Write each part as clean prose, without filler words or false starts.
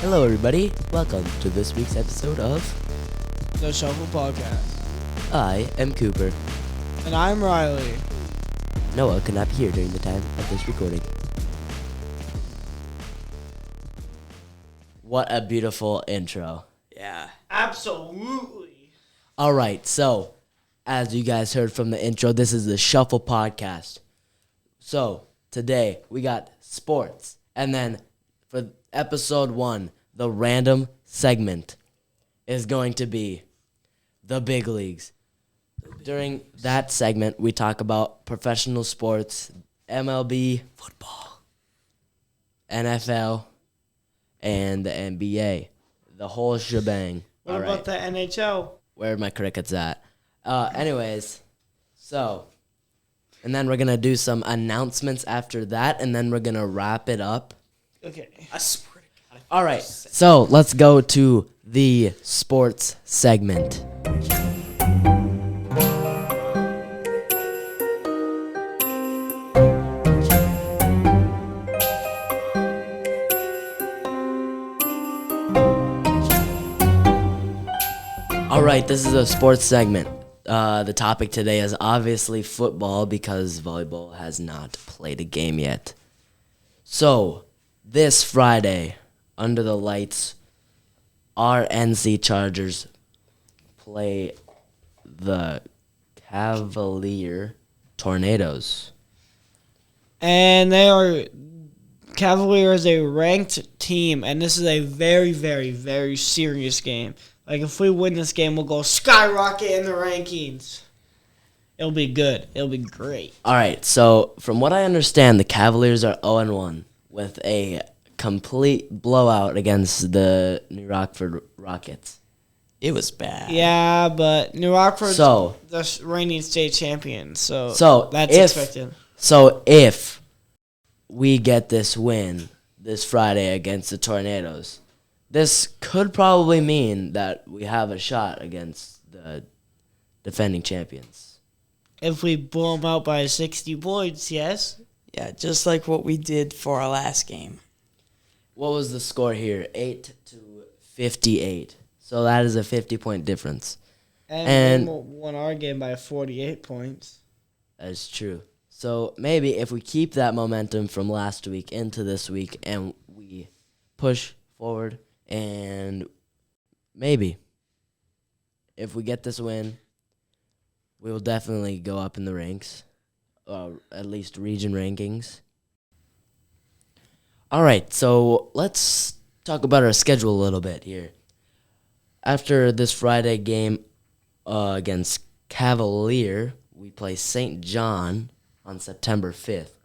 Hello, everybody. Welcome to this week's episode of The Shuffle Podcast. I Am Cooper. And I'm Riley. Noah could not be here during the time of this recording. What a beautiful intro. Yeah. Absolutely. All right, so as you guys heard from the intro, this is the Shuffle Podcast. So today we got sports, and then for episode 1, the random segment is going to be the big leagues. During that segment, we talk about professional sports, MLB, football, NFL, and the NBA. The whole shebang. What about the NHL? Where are my crickets at? Anyways, so, and then we're going to do some announcements after that, and then we're going to wrap it up. Okay. I swear to God. All right, so let's go to the sports segment. All right, this is a sports segment. The topic today is obviously football because volleyball has not played a game yet. So, this Friday, under the lights, our NC Chargers play the Cavalier Tornadoes. And they are Cavaliers, a ranked team, and this is a very, very, very serious game. Like, if we win this game, we'll go skyrocket in the rankings. It'll be good. It'll be great. All right, so from what I understand, the Cavaliers are 0-1 with a complete blowout against the New Rockford Rockets. It was bad. Yeah, but New Rockford's So, the reigning state champion, so that's if, expected. So if we get this win this Friday against the Tornadoes, this could probably mean that we have a shot against the defending champions. If we blow them out by 60 points, yes. Yeah, just like what we did for our last game. What was the score here? 8-58. So that is a 50-point difference. And we won our game by 48 points. That is true. So maybe if we keep that momentum from last week into this week and we push forward, and maybe if we get this win, we will definitely go up in the ranks, at least region rankings. All right, so let's talk about our schedule a little bit here. After this Friday game against Cavalier, we play St. John on September 5th.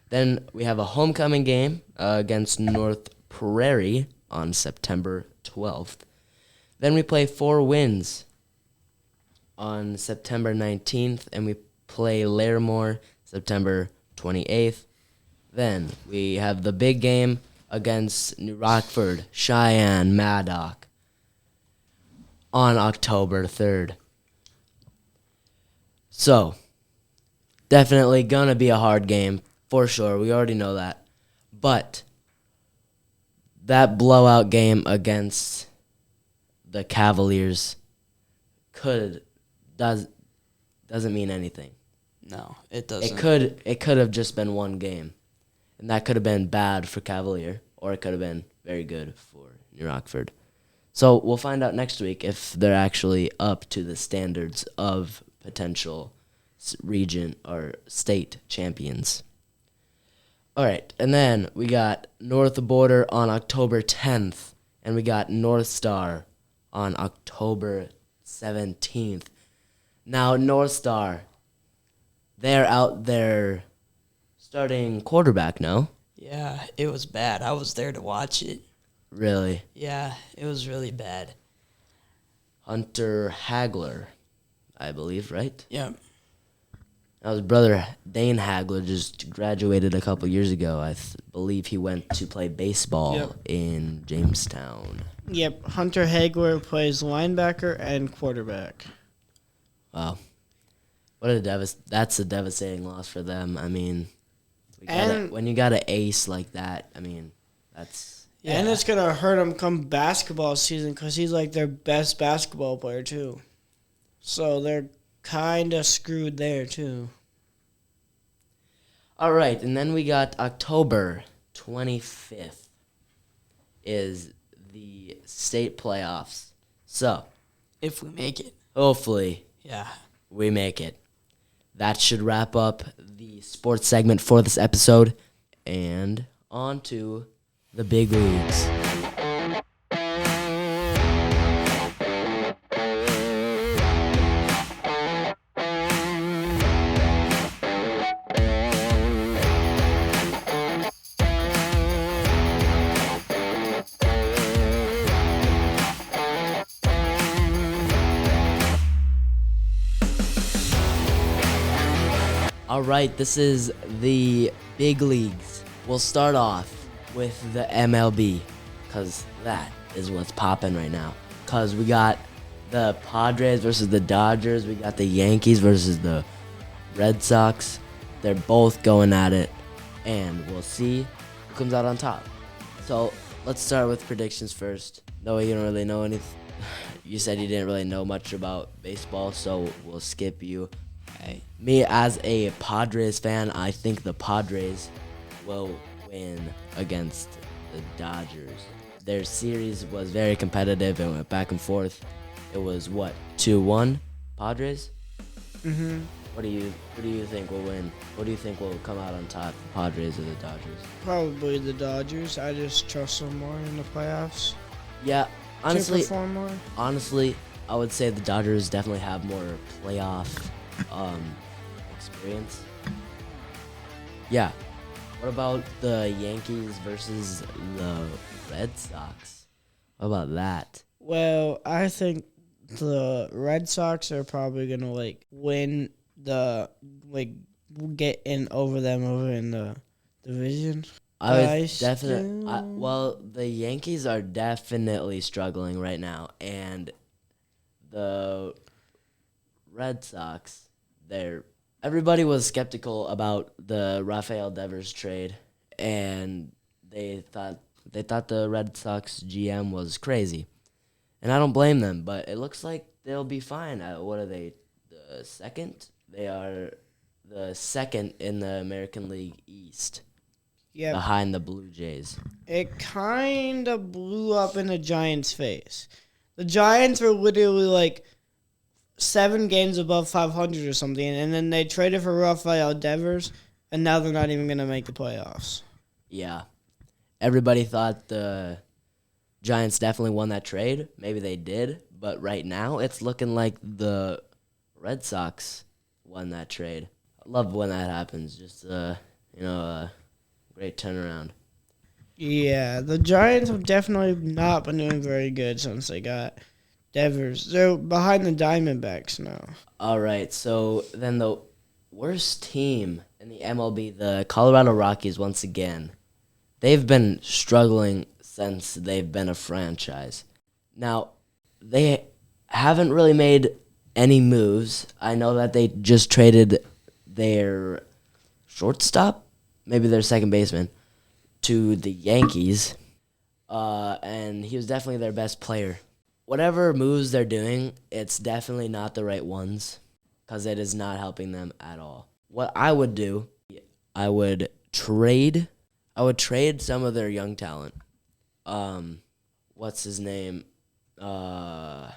Then we have a homecoming game against North Prairie on September 12th. Then we play Four Winds on September 19th, and we play Larimore September 28th. Then we have the big game against New Rockford, Cheyenne, Maddock on October 3rd. So, definitely gonna be a hard game, for sure. We already know that. But that blowout game against the Cavaliers doesn't mean anything. No, it doesn't. It could have just been one game, and that could have been bad for Cavalier, or it could have been very good for New Rockford. So we'll find out next week if they're actually up to the standards of potential region or state champions. All right, and then we got North Border on October 10th, and we got North Star on October 17th. Now, North Star, they're out there starting quarterback, no? Yeah, it was bad. I was there to watch it. Really? Yeah, it was really bad. Hunter Hagler, I believe, right? Yeah. Now, his brother, Dane Hagler, just graduated a couple years ago. I believe he went to play baseball in Jamestown. Yep, Hunter Hagler plays linebacker and quarterback. Wow. That's a devastating loss for them. I mean, when you got an ace like that, I mean, that's And it's going to hurt him come basketball season because he's like their best basketball player, too. So they're kind of screwed there, too. All right, and then we got October 25th is the state playoffs. So, If we make it. hopefully, Yeah. we make it. That should wrap up the sports segment for this episode. And on to the big leagues. All right, this is the big leagues. We'll start off with the MLB, because that is what's popping right now. Because we got the Padres versus the Dodgers. We got the Yankees versus the Red Sox. They're both going at it, and we'll see who comes out on top. So let's start with predictions first. Though you don't really know anything. You said you didn't really know much about baseball, so we'll skip you. Okay. Me, as a Padres fan, I think the Padres will win against the Dodgers. Their series was very competitive. It went back and forth. It was, 2-1 Padres? Mm-hmm. What do you think will win? What do you think will come out on top, the Padres or the Dodgers? Probably the Dodgers. I just trust them more in the playoffs. Yeah, honestly, To perform more. I would say the Dodgers definitely have more playoff experience. Yeah. What about the Yankees versus the Red Sox? What about that? Well, I think the Red Sox are probably gonna win get in over them over in the division. Well, the Yankees are definitely struggling right now, and the Red Sox, everybody was skeptical about the Rafael Devers trade, and they thought the Red Sox GM was crazy. And I don't blame them, but it looks like they'll be fine. What are they, the second? They are the second in the American League East, Yeah, behind the Blue Jays. it kind of blew up in the Giants' face. The Giants were literally 7 games above 500 or something, and then they traded for Rafael Devers, and now they're not even going to make the playoffs. Yeah. Everybody thought the Giants definitely won that trade. Maybe they did, but right now it's looking like the Red Sox won that trade. I love when that happens. Just a great turnaround. Yeah, the Giants have definitely not been doing very good since they got Devers. They're behind the Diamondbacks now. All right, so then the worst team in the MLB, the Colorado Rockies, once again. They've been struggling since they've been a franchise. Now, they haven't really made any moves. I know that they just traded their shortstop, maybe their second baseman, to the Yankees, and he was definitely their best player. Whatever moves they're doing, it's definitely not the right ones, because it is not helping them at all. What I would do, I would trade some of their young talent. What's his name? The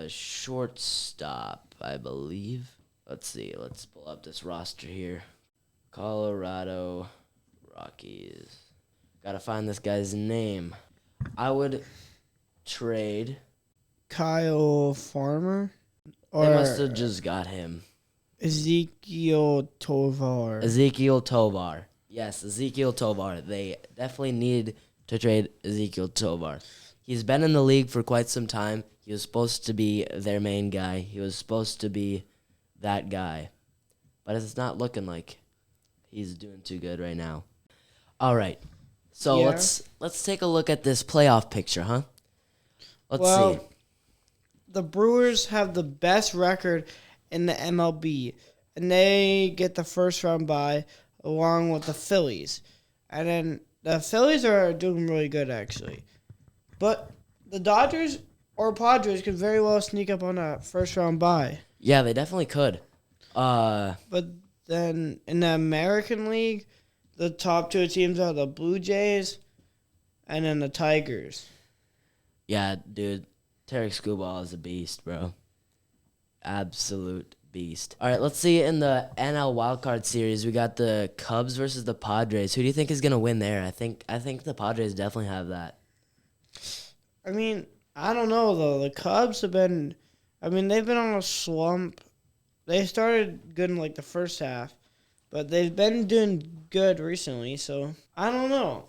shortstop, I believe. Let's see. Let's pull up this roster here. Colorado Rockies. Gotta find this guy's name. I would trade. Kyle Farmer? They must have just got him. Ezekiel Tovar. Ezekiel Tovar. Yes, Ezekiel Tovar. They definitely need to trade Ezekiel Tovar. He's been in the league for quite some time. He was supposed to be their main guy. He was supposed to be that guy. But it's not looking like he's doing too good right now. All right. So Yeah. let's take a look at this playoff picture, huh? Let's see. The Brewers have the best record in the MLB, and they get the first round bye along with the Phillies. And then the Phillies are doing really good, actually. But the Dodgers or Padres could very well sneak up on a first-round bye. Yeah, they definitely could. But then in the American League, the top two teams are the Blue Jays and then the Tigers. Yeah, dude, Tarek Skubal is a beast, bro. Absolute beast. All right, let's see. In the NL Wildcard Series, we got the Cubs versus the Padres. Who do you think is gonna win there? I think the Padres definitely have that. I mean, I don't know, though. The Cubs have been, they've been on a slump. They started good in, like, the first half, but they've been doing good recently, so I don't know.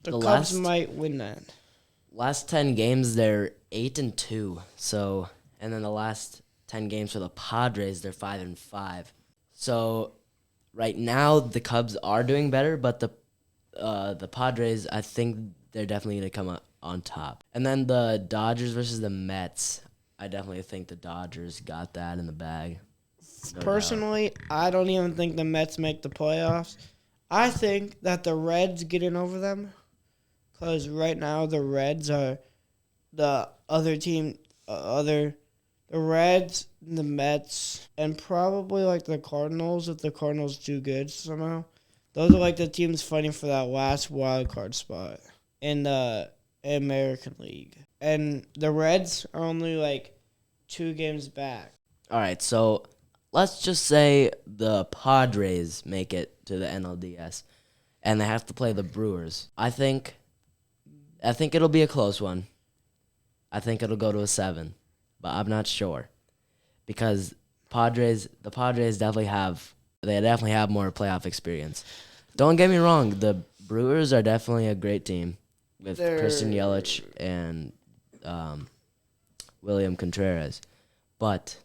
The Cubs might win that. Last 10 games, they're 8-2. So, and then the last 10 games for the Padres, they're 5-5. So, right now the Cubs are doing better, but the Padres, I think they're definitely gonna come on top. And then the Dodgers versus the Mets, I definitely think the Dodgers got that in the bag. No Personally, I don't even think the Mets make the playoffs. I think that the Reds get in over them, because right now the Reds are the other team, the Reds, the Mets, and probably like the Cardinals if the Cardinals do good somehow. Those are like the teams fighting for that last wild card spot in the American League. And the Reds are only like 2 games back. All right, so let's just say the Padres make it to the NLDS, and they have to play the Brewers. I think it'll be a close one. I think it'll go to a 7, but I'm not sure because the Padres definitely have more playoff experience. Don't get me wrong, the Brewers are definitely a great team with Christian Yelich and William Contreras, but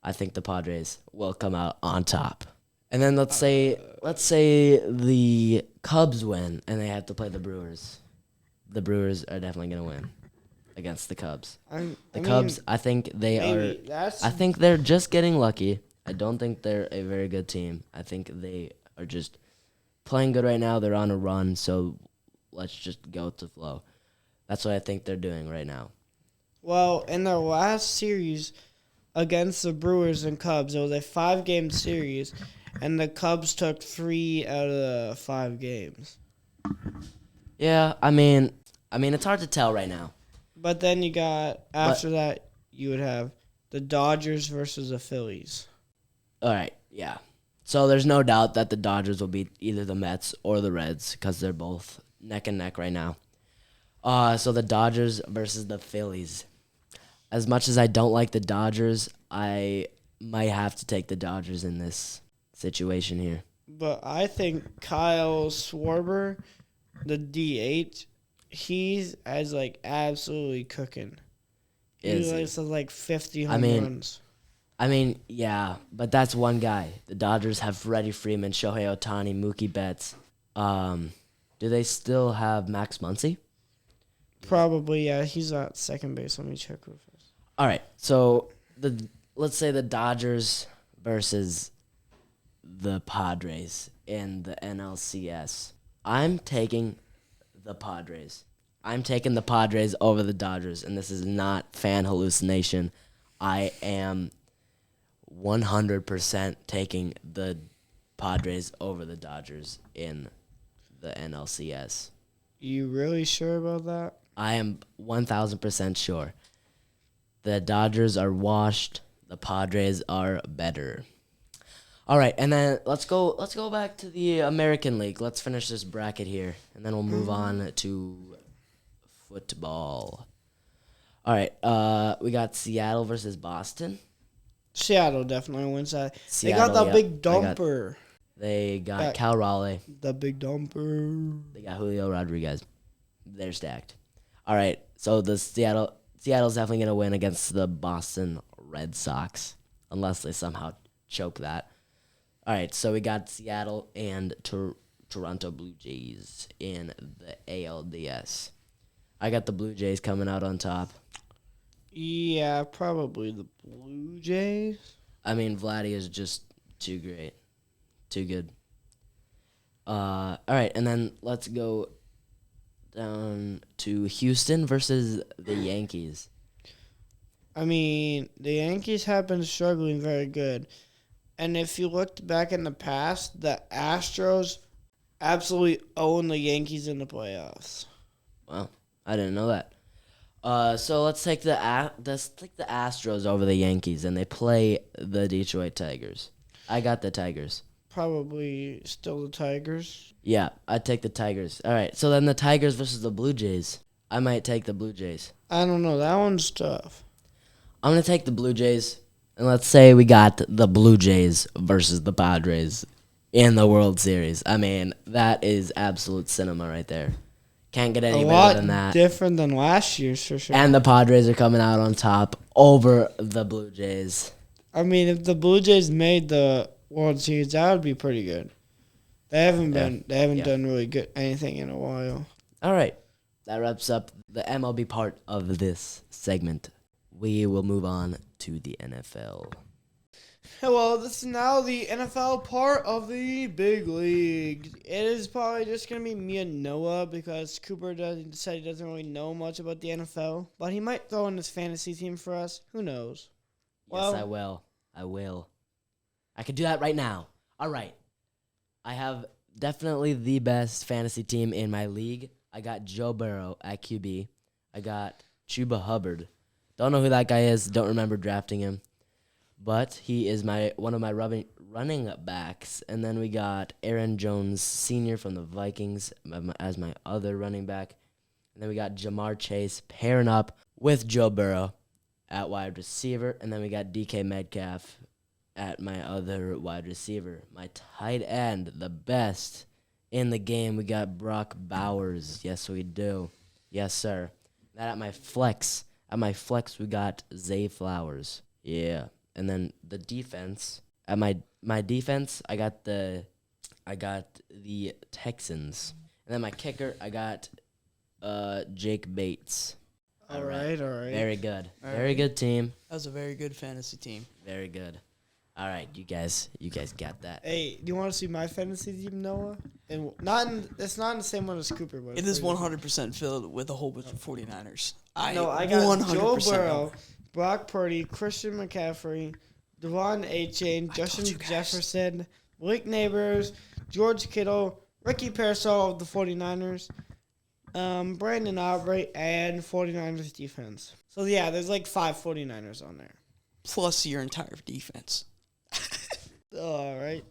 I think the Padres will come out on top. And then let's say the Cubs win and they have to play the Brewers. The Brewers are definitely going to win against the Cubs. Cubs, I think I think they're just getting lucky. I don't think they're a very good team. I think they are just playing good right now. They're on a run, so let's just go with the flow. That's what I think they're doing right now. Well, in their last series against the Brewers and Cubs, it was a 5-game series, and the Cubs took 3 out of the 5 games. Yeah, I mean, it's hard to tell right now. But then you got, after that, you would have the Dodgers versus the Phillies. All right, yeah. So there's no doubt that the Dodgers will beat either the Mets or the Reds because they're both neck and neck right now. So the Dodgers versus the Phillies. As much as I don't like the Dodgers, I might have to take the Dodgers in this situation here. But I think Kyle Schwarber, the DH, he's as like absolutely cooking. He likes like 50 home runs. I mean, yeah, but that's one guy. The Dodgers have Freddie Freeman, Shohei Ohtani, Mookie Betts. Do they still have Max Muncy? Probably, yeah. He's at second base. Let me check real fast. All right, so let's say the Dodgers versus the Padres in the NLCS. I'm taking the Padres. I'm taking the Padres over the Dodgers, and this is not fan hallucination. I am 100% taking the Padres over the Dodgers in the NLCS. You really sure about that? I am 1,000% sure. The Dodgers are washed. The Padres are better. All right, and then let's go back to the American League. Let's finish this bracket here, and then we'll move on to football. All right, we got Seattle versus Boston. Seattle definitely wins that. Seattle, they got the big dumper. They got Cal Raleigh. The big dumper. They got Julio Rodriguez. They're stacked. All right, so the Seattle's definitely going to win against the Boston Red Sox, unless they somehow choke that. All right, so we got Seattle and Toronto Blue Jays in the ALDS. I got the Blue Jays coming out on top. Yeah, probably the Blue Jays. I mean, Vladdy is just too great. Too good. All right, and then let's go down to Houston versus the Yankees. I mean, the Yankees have been struggling very good. And if you looked back in the past, the Astros absolutely own the Yankees in the playoffs. Well, I didn't know that. So let's take the Astros over the Yankees, and they play the Detroit Tigers. I got the Tigers. Probably still the Tigers. Yeah, I'd take the Tigers. All right, so then the Tigers versus the Blue Jays. I might take the Blue Jays. I don't know. That one's tough. I'm going to take the Blue Jays. And let's say we got the Blue Jays versus the Padres in the World Series. I mean, that is absolute cinema right there. Can't get any better than that. Different than last year's for sure. And the Padres are coming out on top over the Blue Jays. I mean, if the Blue Jays made the World Series, that would be pretty good. They haven't done really good anything in a while. All right. That wraps up the MLB part of this segment. We will move on to the NFL. Well, this is now the NFL part of the big league. It is probably just going to be me and Noah because Cooper said he doesn't really know much about the NFL, but he might throw in his fantasy team for us. Who knows? Yes, I will. I will. I could do that right now. All right. I have definitely the best fantasy team in my league. I got Joe Burrow at QB. I got Chuba Hubbard. Don't know who that guy is. Don't remember drafting him. But he is one of my running backs. And then we got Aaron Jones Sr. from the Vikings as my other running back. And then we got Jamar Chase pairing up with Joe Burrow at wide receiver. And then we got DK Metcalf at my other wide receiver. My tight end, the best in the game, we got Brock Bowers. Yes, we do. Yes, sir. That at my flex. At my flex, we got Zay Flowers. Yeah. And then the defense. At my defense, I got the Texans. And then my kicker, I got Jake Bates. All right. Very good. All Very right. good team. That was a very good fantasy team. Very good. All right, you guys got that. Hey, do you want to see my fantasy team, Noah? And it's not in the same one as Cooper, but It is 100% filled with a whole bunch of 49ers. I got Joe Burrow, Brock Purdy, Christian McCaffrey, Devon Achane, Justin Jefferson, Blake Neighbors, George Kittle, Ricky Pearsall of the 49ers, Brandon Aubrey, and 49ers defense. So, yeah, there's like 5 49ers on there. Plus your entire defense. All right.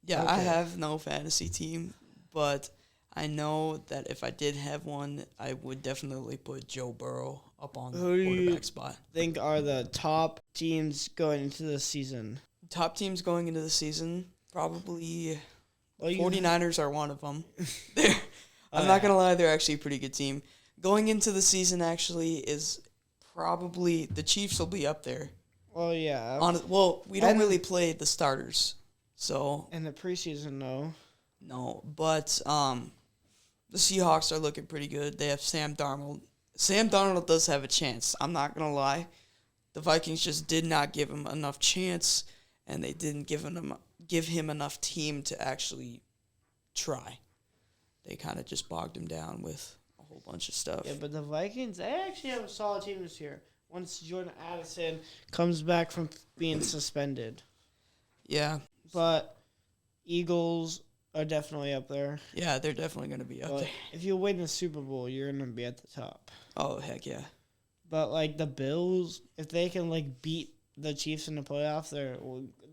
Yeah, Okay. I have no fantasy team, but I know that if I did have one, I would definitely put Joe Burrow up on the Who do you quarterback spot. think are the top teams going into the season? Top teams going into the season, probably Well, 49ers are one of them. I'm not going to lie, they're actually a pretty good team. Going into the season actually is probably the Chiefs will be up there. Well, yeah. We don't And- really play the starters, so In the preseason, no. no. But the Seahawks are looking pretty good. They have Sam Darnold. Sam Darnold does have a chance. I'm not gonna lie. The Vikings just did not give him enough chance, and they didn't give him enough team to actually try. They kind of just bogged him down with a whole bunch of stuff. Yeah, but the Vikings, they actually have a solid team this year. Once Jordan Addison comes back from being suspended. Yeah, But Eagles are definitely up there. yeah, they're definitely gonna be up But there. if you win the Super Bowl, you're going to be at the top. Oh heck yeah. But, like, the Bills, if they can, like, beat the Chiefs in the playoffs,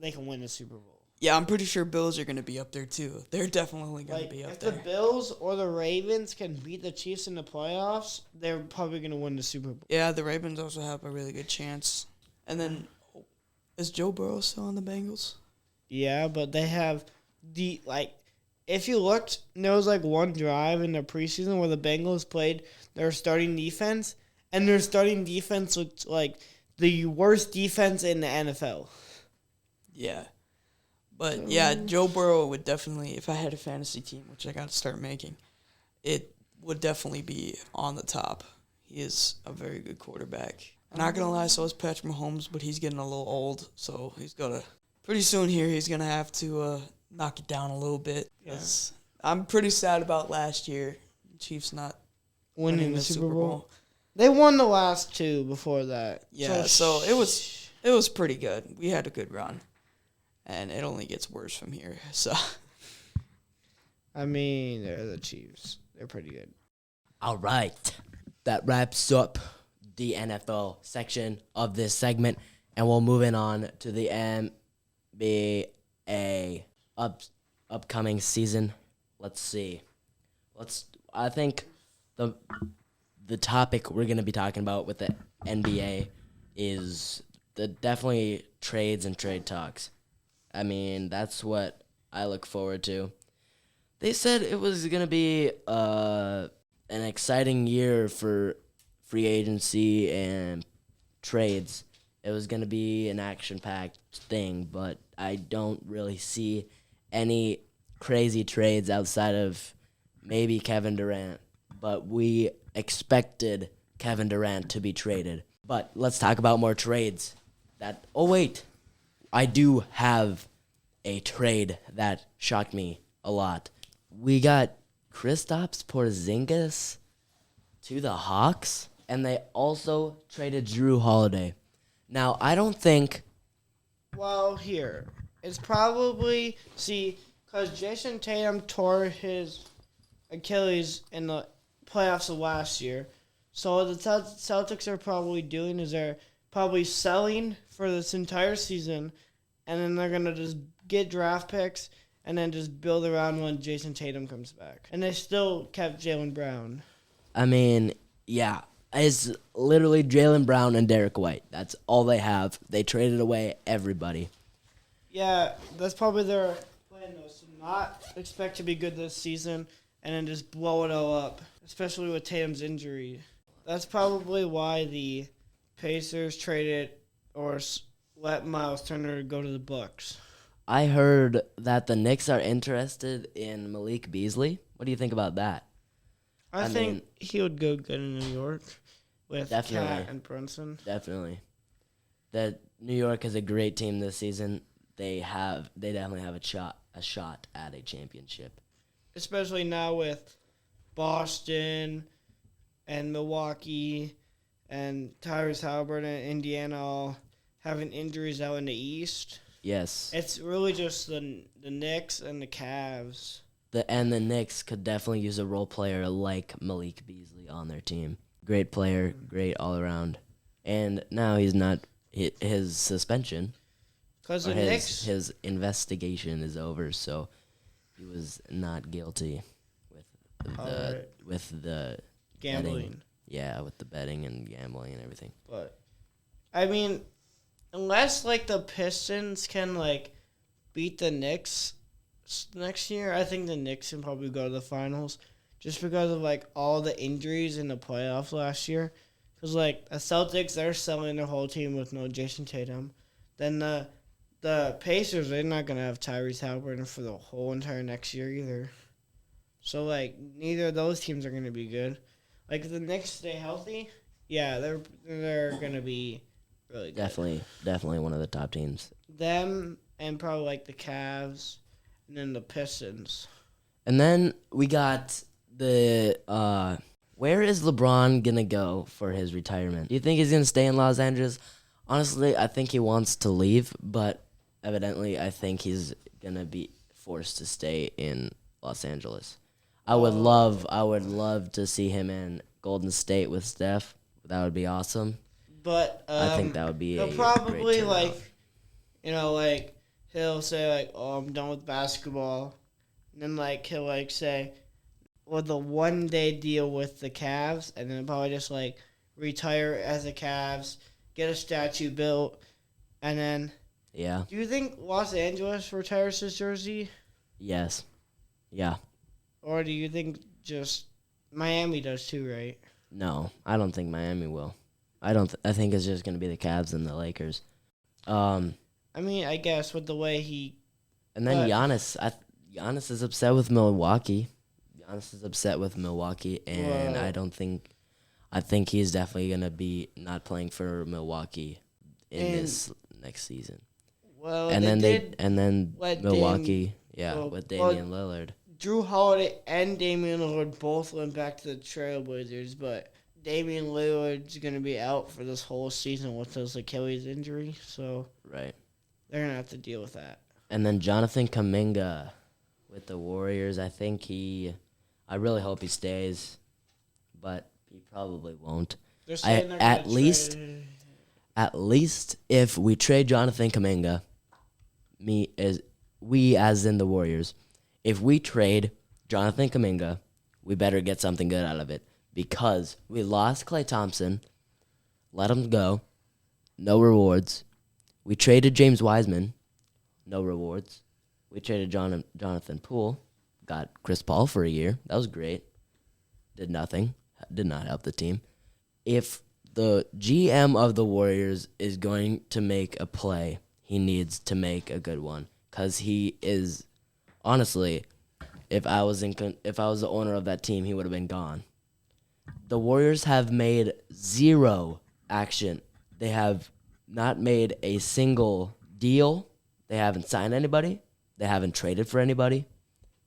they can win the Super Bowl. Yeah, I'm pretty sure Bills are gonna be up there too. They're definitely gonna Like, be up if there. the Bills or the Ravens can beat the Chiefs in the playoffs, they're probably going to win the Super Bowl. Yeah, the Ravens also have a really good chance. And then, is Joe Burrow still on the Bengals? Yeah, but they have if you looked, there was like one drive in the preseason where the Bengals played their starting defense, and their starting defense looked like the worst defense in the NFL. Yeah. But yeah, Joe Burrow would definitely, if I had a fantasy team, which I got to start making, it would definitely be on the top. He is a very good quarterback. I'm not going to lie, so is Patrick Mahomes, but he's getting a little old, so he's going to, pretty soon here, he's going to have to knock it down a little bit. 'Cause I'm pretty sad about last year. Chiefs not winning the Super Bowl. They won the last two before that. Yeah, so it was pretty good. We had a good run, and it only gets worse from here. So, I mean, they're the Chiefs. They're pretty good. All right. That wraps up the NFL section of this segment, and we'll move on to the NBA upcoming season. Let's see. I think the topic we're going to be talking about with the NBA is definitely trades and trade talks. I mean, that's what I look forward to. They said it was going to be an exciting year for free agency and trades. It was going to be an action-packed thing, but I don't really see any crazy trades outside of maybe Kevin Durant. But we expected Kevin Durant to be traded. But let's talk about more trades. I do have a trade that shocked me a lot. We got Kristaps Porzingis to the Hawks, and they also traded Jrue Holiday. Now, I don't think... Well, here. It's probably... See, because Jason Tatum tore his Achilles in the playoffs of last year. So what the Celtics are probably doing is they're probably selling for this entire season, and then they're going to just get draft picks and then just build around when Jason Tatum comes back. And they still kept Jaylen Brown. I mean, yeah. It's literally Jaylen Brown and Derek White. That's all they have. They traded away everybody. Yeah, that's probably their plan, though, to not expect to be good this season and then just blow it all up, especially with Tatum's injury. That's probably why the Pacers traded or let Miles Turner go to the Bucks. I heard that the Knicks are interested in Malik Beasley. What do you think about that? I think he would go good in New York with Definitely. Cat and Brunson. Definitely. That New York is a great team this season. They definitely have a shot at a championship. Especially now with Boston and Milwaukee and Tyrese Halliburton and Indiana all having injuries out in the East. Yes. It's really just the Knicks and the Cavs. The Knicks could definitely use a role player like Malik Beasley on their team. Great player, great all around. And now he's not his suspension. Because the Knicks, his investigation is over, so he was not guilty with the gambling. Betting. Yeah, with the betting and gambling and everything. But I mean, unless the Pistons can beat the Knicks next year, I think the Knicks can probably go to the finals just because of all the injuries in the playoffs last year. Because the Celtics, they're selling their whole team with no Jason Tatum. Then the Pacers, they're not gonna have Tyrese Halliburton for the whole entire next year either. So neither of those teams are gonna be good. If the Knicks stay healthy, yeah, they're gonna be really good. Definitely one of the top teams. Them and probably the Cavs. And then the Pistons. And then we got the where is LeBron gonna go for his retirement? Do you think he's gonna stay in Los Angeles? Honestly, I think he wants to leave, but evidently I think he's gonna be forced to stay in Los Angeles. I would love to see him in Golden State with Steph. That would be awesome. But I think that would be he'll probably he'll say "Oh, I'm done with basketball," and then he'll say, "With a 1-day deal with the Cavs," and then probably just retire as a Cavs, get a statue built, and then. Yeah. Do you think Los Angeles retires his jersey? Yes. Yeah. Or do you think just Miami does too, right? No, I don't think Miami will. I think it's just going to be the Cavs and the Lakers. I mean, I guess with the way he... And then Giannis. Giannis is upset with Milwaukee. And Whoa. I think he's definitely going to be not playing for Milwaukee in this next season. Well, And then Milwaukee, well, with Damian Lillard. Drew Holiday and Damian Lillard both went back to the Trailblazers, but Damian Lillard's going to be out for this whole season with his Achilles injury, so Right. they're going to have to deal with that. And then Jonathan Kuminga with the Warriors. I really hope he stays, but he probably won't. They're saying they're gonna At least if we trade Jonathan Kuminga, we as in the Warriors, if we trade Jonathan Kuminga, we better get something good out of it because we lost Klay Thompson, let him go, no rewards. We traded James Wiseman, no rewards. We traded Jonathan Poole, got Chris Paul for a year. That was great. Did nothing. Did not help the team. If the GM of the Warriors is going to make a play, he needs to make a good one because he is honestly, if I was the owner of that team, he would have been gone. The Warriors have made zero action. They have not made a single deal. They haven't signed anybody. They haven't traded for anybody.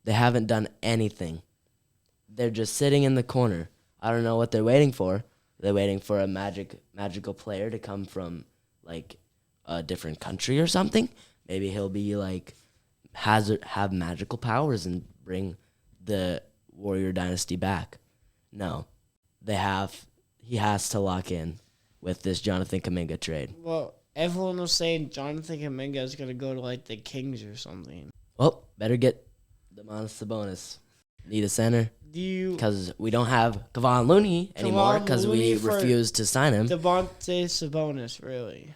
They haven't done anything. They're just sitting in the corner. I don't know what they're waiting for. They're waiting for a magical player to come from like a different country or something. Maybe he'll be like have magical powers and bring the Warrior dynasty back. No. He has to lock in with this Jonathan Kuminga trade. Well, everyone was saying Jonathan Kuminga is going to go to like the Kings or something. Well, better get Domantas Sabonis. Need a center. Because we don't have Kevon Looney anymore because we refused to sign him. Devontae Sabonis, really?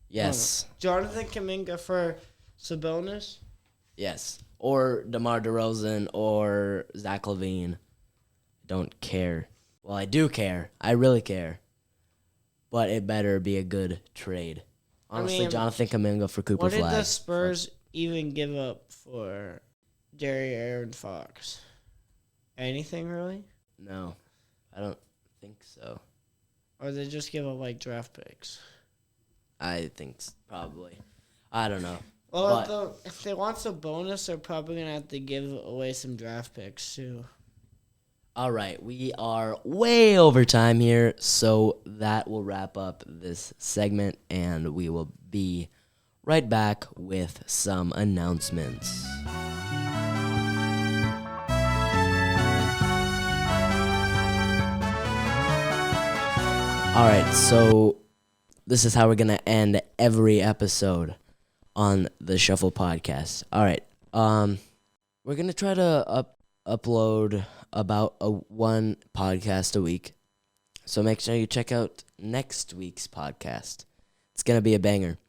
Yes. Jonathan Kuminga for Sabonis? Yes. Or DeMar DeRozan or Zach LaVine. Don't care. Well, I do care. I really care. But it better be a good trade. Honestly, Jonathan Kuminga for Cooper Flag. What did the Spurs even give up for Aaron Fox? Anything, really? No. I don't think so. Or they just give up, like, draft picks? I think probably. I don't know. Well, if they want some bonus, they're probably going to have to give away some draft picks, too. All right, we are way over time here, so that will wrap up this segment, and we will be right back with some announcements. All right, so this is how we're going to end every episode on the Shuffle Podcast. All right, we're going to try to upload about one podcast a week. So make sure you check out next week's podcast. It's going to be a banger.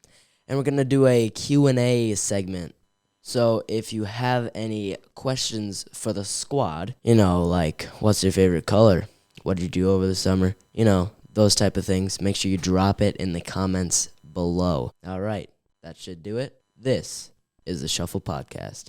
And we're going to do a Q&A segment. So if you have any questions for the squad, like what's your favorite color? What did you do over the summer? Those type of things. Make sure you drop it in the comments below. All right, that should do it. This is the Shuffle Podcast.